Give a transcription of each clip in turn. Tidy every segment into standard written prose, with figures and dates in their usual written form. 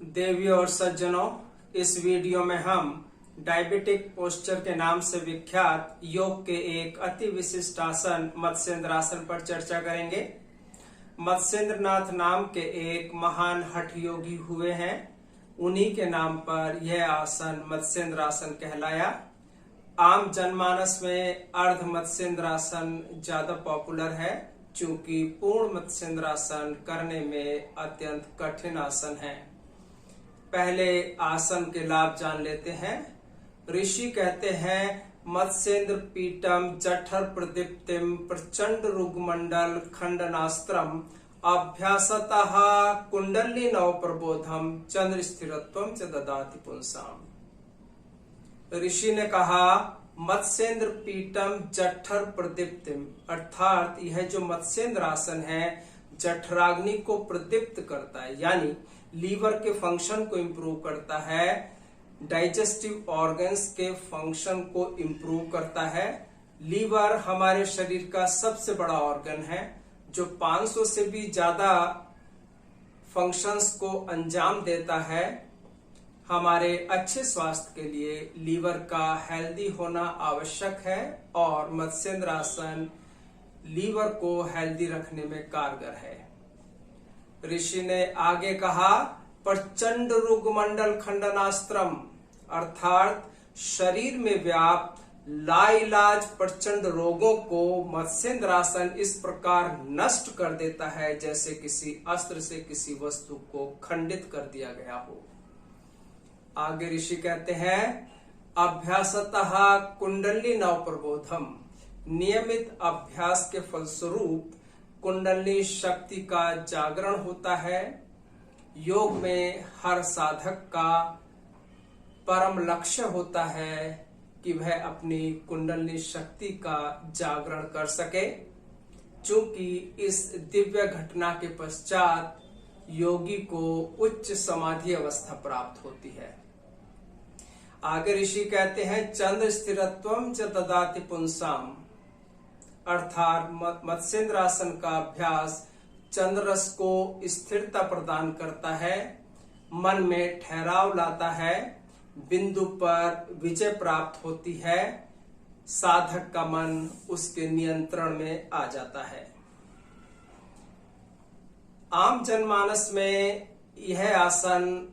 देवियों और सज्जनों, इस वीडियो में हम डायबिटिक पोस्चर के नाम से विख्यात योग के एक अति विशिष्ट आसन मत्स्येंद्र आसन पर चर्चा करेंगे। मत्स्येंद्रनाथ नाम के एक महान हठ योगी हुए हैं, उन्हीं के नाम पर यह आसन मत्स्येंद्र आसन कहलाया। आम जनमानस में अर्ध मत्स्येंद्र आसन ज्यादा पॉपुलर है, चूंकि पूर्ण मत्स्येंद्र आसन करने में अत्यंत कठिन आसन है। पहले आसन के लाभ जान लेते हैं। ऋषि कहते हैं, मत्स्येंद्र पीठम जठर प्रदीप्तिम प्रचंड रुगमंडल खंडनास्त्रम अभ्यासतः कुंडली नव प्रबोधम चंद्र स्थिरत्वम च ददाति पुंसाम। ऋषि ने कहा, मत्स्येंद्र पीठम जठर प्रदीप्तिम, अर्थात यह जो मत्स्येंद्र आसन है जठराग्नि को प्रदीप्त करता है, यानी लीवर के फंक्शन को इंप्रूव करता है, डाइजेस्टिव ऑर्गन्स के फंक्शन को इंप्रूव करता है। लीवर हमारे शरीर का सबसे बड़ा ऑर्गन है जो 500 से भी ज्यादा फंक्शंस को अंजाम देता है। हमारे अच्छे स्वास्थ्य के लिए लीवर का हेल्दी होना आवश्यक है और मत्स्येंद्र आसन लीवर को हेल्दी रखने में कारगर है। ऋषि ने आगे कहा, प्रचंड रुगमंडल खंडनास्त्रम, अर्थात शरीर में व्याप्त लाइलाज प्रचंड रोगों को मत्स्येंद्र आसन इस प्रकार नष्ट कर देता है जैसे किसी अस्त्र से किसी वस्तु को खंडित कर दिया गया हो। आगे ऋषि कहते हैं, अभ्यासतः कुंडली नव प्रबोधम, नियमित अभ्यास के फलस्वरूप कुंडली शक्ति का जागरण होता है। योग में हर साधक का परम लक्ष्य होता है कि वह अपनी कुंडली शक्ति का जागरण कर सके। चूंकि इस दिव्य घटना के पश्चात योगी को उच्च समाधि अवस्था प्राप्त होती है। आगे ऋषि कहते हैं, चंद्र स्थिरत्वम च ददाति पुंसाम, अर्थात मत्स्येंद्र आसन का अभ्यास चंद्ररस को स्थिरता प्रदान करता है, मन में ठहराव लाता है, बिंदु पर विजय प्राप्त होती है, साधक का मन उसके नियंत्रण में आ जाता है। आम जनमानस में यह आसन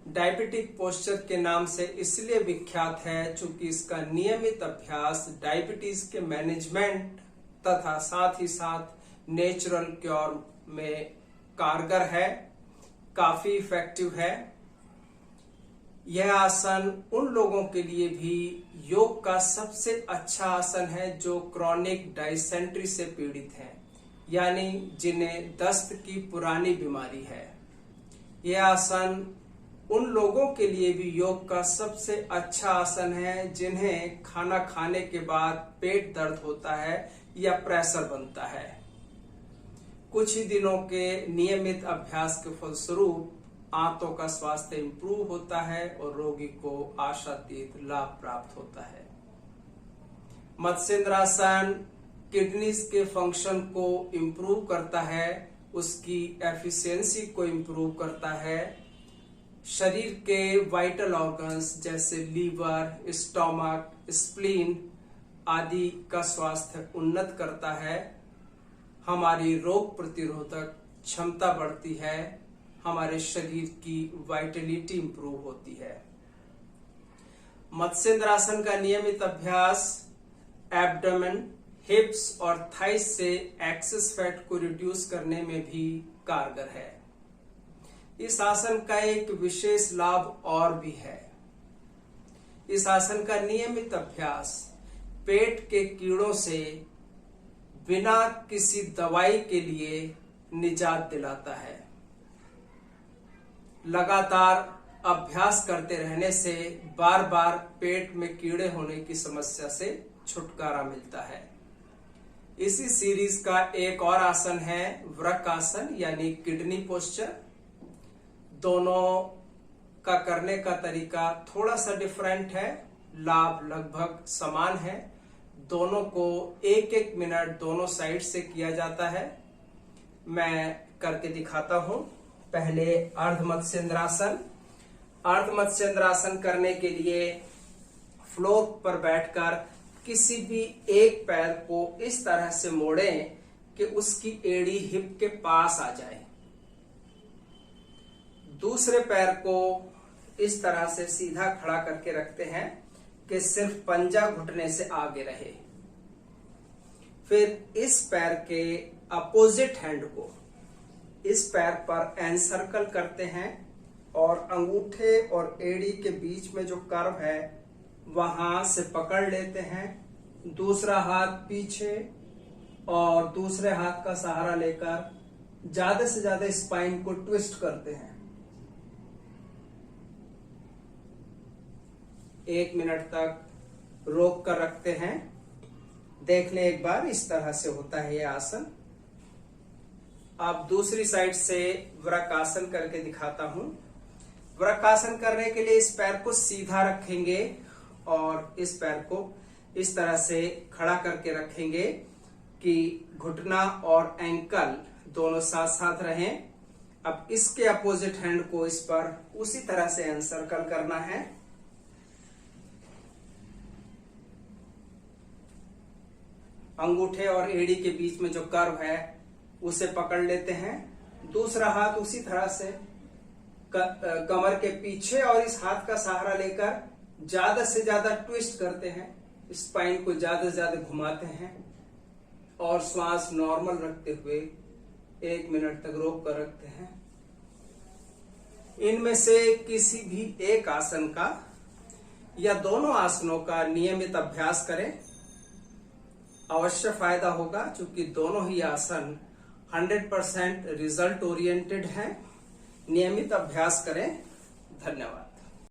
डायबिटिक पोस्चर के नाम से इसलिए विख्यात है चूंकि इसका नियमित अभ्यास डायबिटीज के मैनेजमेंट तथा साथ ही साथ नेचुरल क्योर में कारगर है, काफी इफेक्टिव है। यह आसन उन लोगों के लिए भी योग का सबसे अच्छा आसन है जो क्रॉनिक डाइसेंट्री से पीड़ित हैं, यानी जिन्हें दस्त की पुरानी बीमारी है। यह आसन उन लोगों के लिए भी योग का सबसे अच्छा आसन है जिन्हें खाना खाने के बाद पेट दर्द होता है या प्रेशर बनता है। कुछ ही दिनों के नियमित अभ्यास के फलस्वरूप आंतों का स्वास्थ्य इंप्रूव होता है और रोगी को आशातीत लाभ प्राप्त होता है। मत्स्येंद्र आसन किडनीज के फंक्शन को इंप्रूव करता है, उसकी एफिशिएंसी को इंप्रूव करता है, शरीर के वाइटल ऑर्गन्स जैसे लीवर, स्टोमक, स्प्लीन आदि का स्वास्थ्य उन्नत करता है, हमारी रोग प्रतिरोधक क्षमता बढ़ती है, हमारे शरीर की वाइटलिटी इंप्रूव होती है। मत्स्येंद्र आसन का नियमित अभ्यास एब्डोमेन, हिप्स और थाइस से एक्सेस फैट को रिड्यूस करने में भी कारगर है। इस आसन का एक विशेष लाभ और भी है। इस आसन का नियमित अभ्यास पेट के कीड़ों से बिना किसी दवाई के लिए निजात दिलाता है। लगातार अभ्यास करते रहने से बार बार पेट में कीड़े होने की समस्या से छुटकारा मिलता है। इसी सीरीज का एक और आसन है वृक्क आसन, यानी किडनी पोस्चर। दोनों का करने का तरीका थोड़ा सा डिफरेंट है, लाभ लगभग समान है। दोनों को एक एक मिनट दोनों साइड से किया जाता है। मैं करके दिखाता हूं। पहले अर्ध मत्स्येंद्रासन। अर्ध मत्स्येंद्रासन करने के लिए फ्लोर पर बैठकर किसी भी एक पैर को इस तरह से मोड़ें कि उसकी एड़ी हिप के पास आ जाए। दूसरे पैर को इस तरह से सीधा खड़ा करके रखते हैं कि सिर्फ पंजा घुटने से आगे रहे। फिर इस पैर के अपोजिट हैंड को इस पैर पर एनसर्कल करते हैं और अंगूठे और एड़ी के बीच में जो कर्व है वहां से पकड़ लेते हैं। दूसरा हाथ पीछे और दूसरे हाथ का सहारा लेकर ज्यादा से ज्यादा स्पाइन को ट्विस्ट करते हैं। 1 मिनट तक रोक कर रखते हैं। देख लें एक बार, इस तरह से होता है ये आसन। अब दूसरी साइड से वृक्कासन करके दिखाता हूं। वृक्कासन करने के लिए इस पैर को सीधा रखेंगे और इस पैर को इस तरह से खड़ा करके रखेंगे कि घुटना और एंकल दोनों साथ साथ रहें। अब इसके अपोजिट हैंड को इस पर उसी तरह से एनसर्कल करना है। अंगूठे और एड़ी के बीच में जो कर्व है उसे पकड़ लेते हैं। दूसरा हाथ उसी तरह से कमर के पीछे और इस हाथ का सहारा लेकर ज्यादा से ज्यादा ट्विस्ट करते हैं। स्पाइन को ज्यादा से ज्यादा घुमाते हैं और श्वास नॉर्मल रखते हुए 1 मिनट तक रोक कर रखते हैं। इनमें से किसी भी एक आसन का या दोनों आसनों का नियमित अभ्यास करें, अवश्य फायदा होगा। क्योंकि दोनों ही आसन 100% रिजल्ट ओरिएंटेड हैं। नियमित अभ्यास करें। धन्यवाद।